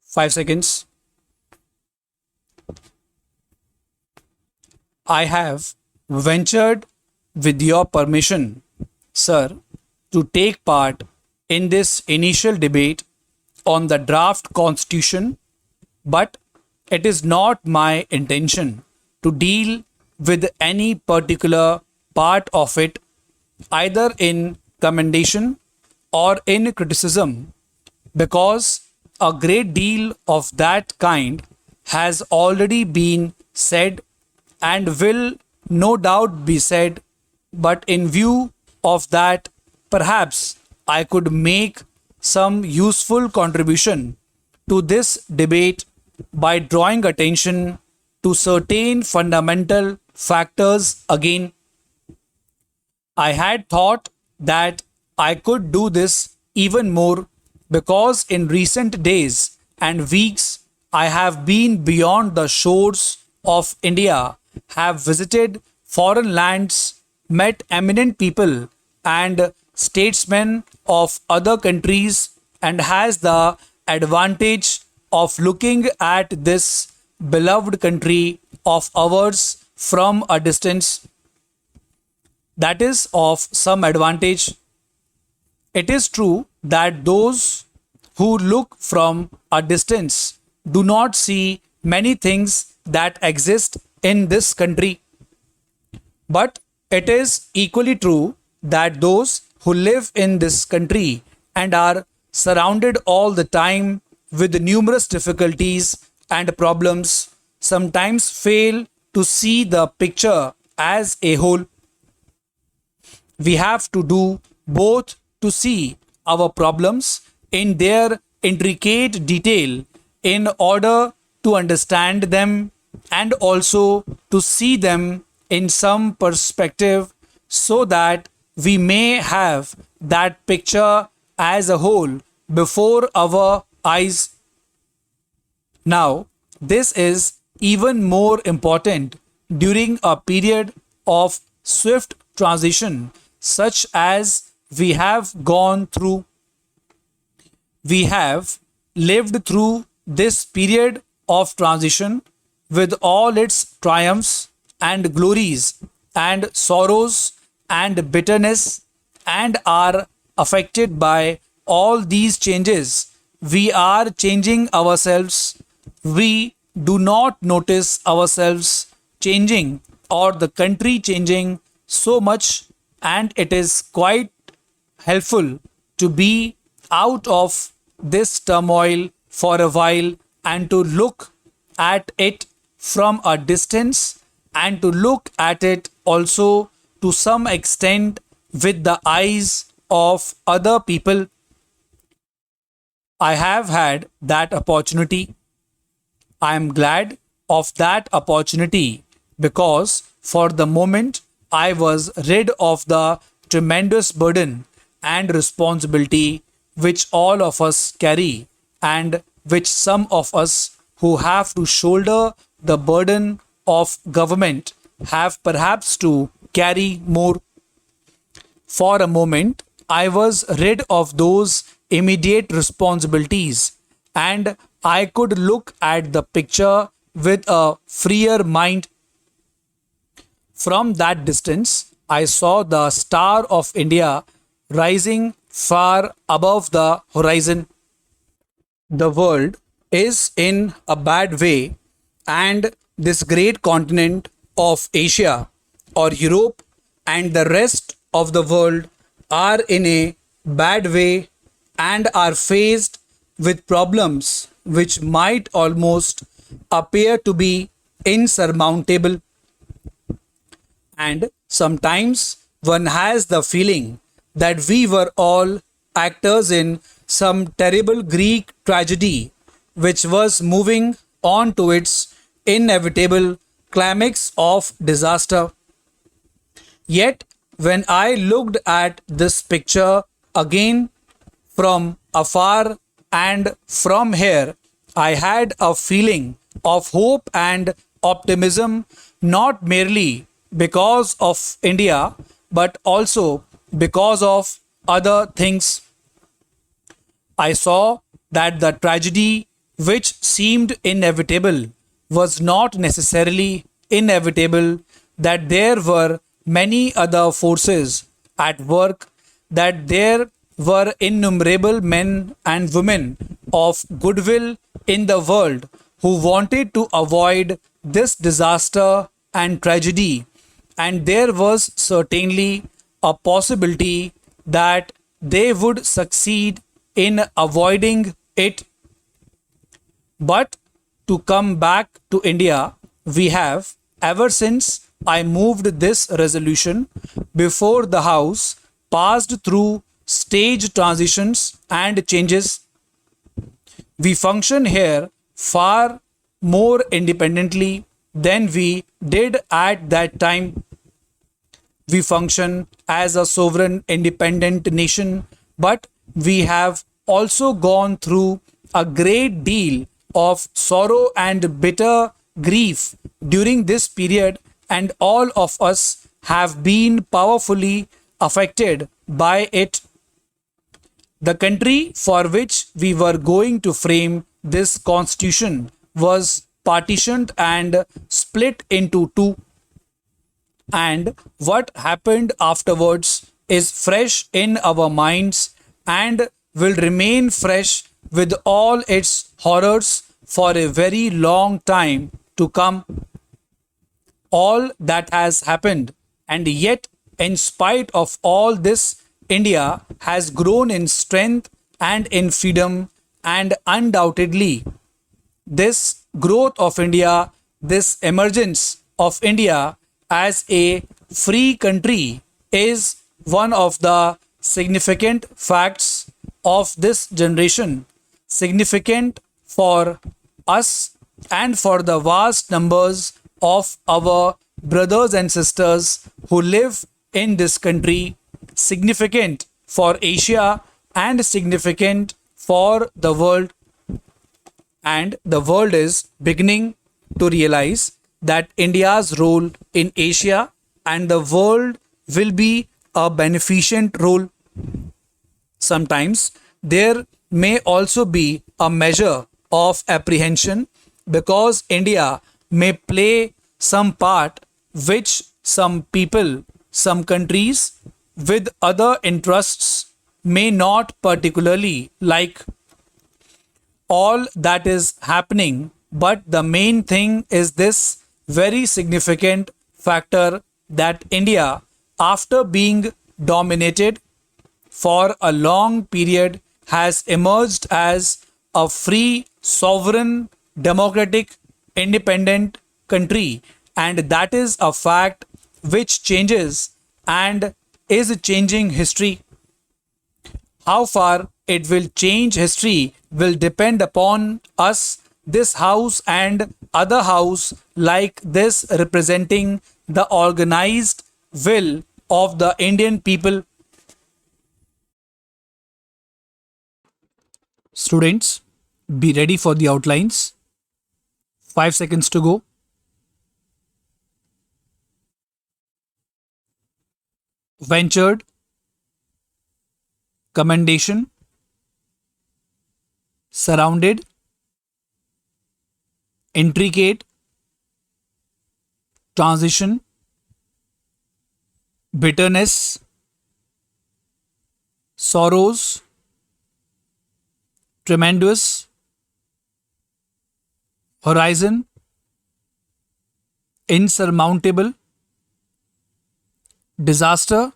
5 seconds. I have ventured, with your permission, sir, to take part in this initial debate on the draft constitution, but it is not my intention to deal with any particular part of it, either in commendation or in criticism, because a great deal of that kind has already been said and will no doubt be said. But in view of that, perhaps I could make some useful contribution to this debate by drawing attention to certain fundamental factors again. I had thought that I could do this even more because in recent days and weeks I have been beyond the shores of India, have visited foreign lands, met eminent people and statesmen of other countries, and has the advantage of looking at this beloved country of ours from a distance. That is of some advantage. It is true that those who look from a distance do not see many things that exist in this country. But it is equally true that those who live in this country and are surrounded all the time with numerous difficulties and problems sometimes fail to see the picture as a whole. We have to do both to see our problems in their intricate detail in order to understand them, and also to see them in some perspective so that we may have that picture as a whole before our eyes. Now, this is even more important during a period of swift transition such as we have gone through. We have lived through this period of transition with all its triumphs and glories and sorrows and bitterness, and are affected by all these changes. We are changing ourselves. We do not notice ourselves changing or the country changing so much, and it is quite helpful to be out of this turmoil for a while and to look at it from a distance, and to look at it also to some extent with the eyes of other people. I have had that opportunity. I am glad of that opportunity because for the moment I was rid of the tremendous burden and responsibility which all of us carry, and which some of us who have to shoulder the burden of government have perhaps to carry more. For a moment, I was rid of those immediate responsibilities, and I could look at the picture with a freer mind. From that distance, I saw the star of India rising far above the horizon. The world is in a bad way, and this great continent of Asia or Europe and the rest of the world are in a bad way and are faced with problems which might almost appear to be insurmountable. And sometimes one has the feeling that we were all actors in some terrible Greek tragedy which was moving on to its inevitable climax of disaster. Yet, when I looked at this picture again from afar and from here, I had a feeling of hope and optimism, not merely because of India, but also because of other things. I saw that the tragedy which seemed inevitable was not necessarily inevitable, that there were many other forces at work, that there were innumerable men and women of goodwill in the world who wanted to avoid this disaster and tragedy, and there was certainly a possibility that they would succeed in avoiding it. But to come back to India, we have, ever since I moved this resolution before the House, passed through stage transitions and changes. We function here far more independently than we did at that time. We function as a sovereign, independent nation, but we have also gone through a great deal of sorrow and bitter grief during this period, and all of us have been powerfully affected by it. The country for which we were going to frame this constitution was partitioned and split into two, and what happened afterwards is fresh in our minds and will remain fresh with all its horrors for a very long time to come. All that has happened, and yet, in spite of all this, India has grown in strength and in freedom, and undoubtedly, this growth of India, this emergence of India as a free country is one of the significant facts of this generation, significant for us and for the vast numbers of our brothers and sisters who live in this country, significant for Asia and significant for the world. And the world is beginning to realize that India's role in Asia and the world will be a beneficent role. Sometimes there may also be a measure of apprehension because India may play some part which some people, some countries with other interests may not particularly like. All that is happening, but the main thing is this very significant factor that India, after being dominated for a long period, has emerged as a free, sovereign, democratic, independent country, and that is a fact which changes and is changing history. How far it will change history will depend upon us, this house and other house like this representing the organized will of the Indian people. Students, be ready for the outlines. 5 seconds to go. Ventured, commendation, surrounded, intricate, transition, bitterness, sorrows, tremendous, horizon, insurmountable, disaster,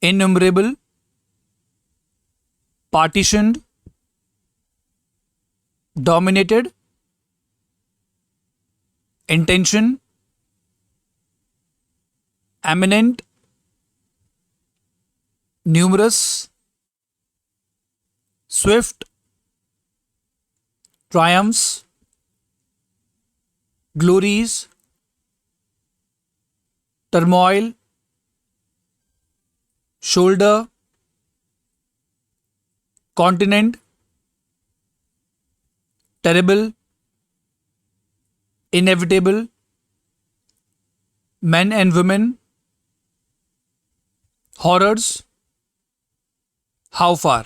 innumerable, partitioned, dominated, intention, eminent, numerous, swift, triumphs, glories, turmoil, shoulder, continent, terrible, inevitable, men and women, horrors, how far.